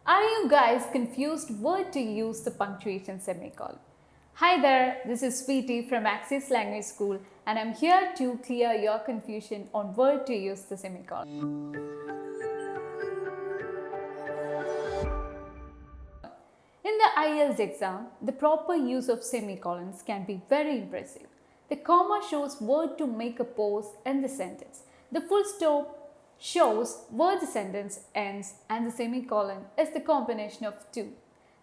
Are you guys confused where to use the punctuation semicolon? Hi there, this is Sweetie from Axis Language School and I'm here to clear your confusion on where to use the semicolon. In the IELTS exam, the proper use of semicolons can be very impressive. The comma shows where to make a pause in the sentence. The full stop shows where the sentence ends and the semicolon is the combination of two.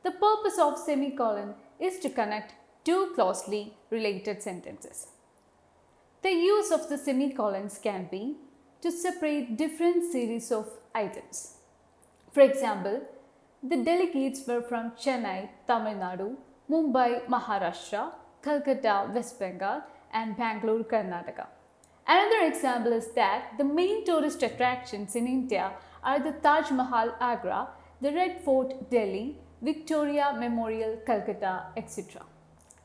The purpose of semicolon is to connect two closely related sentences. The use of the semicolons can be to separate different series of items. For example, the delegates were from Chennai, Tamil Nadu, Mumbai, Maharashtra, Calcutta, West Bengal, and Bangalore, Karnataka. Another example is that the main tourist attractions in India are the Taj Mahal, Agra, the Red Fort, Delhi, Victoria Memorial, Calcutta, etc.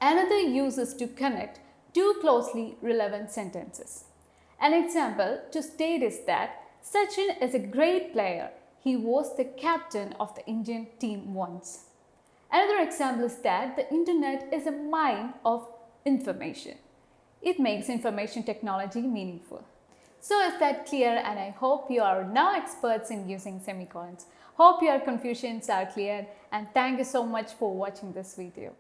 Another use is to connect two closely relevant sentences. An example to state is that Sachin is a great player. He was the captain of the Indian team once. Another example is that the internet is a mine of information. It makes information technology meaningful. So is that clear, and I hope you are now experts in using semicolons. Hope your confusions are clear and thank you so much for watching this video.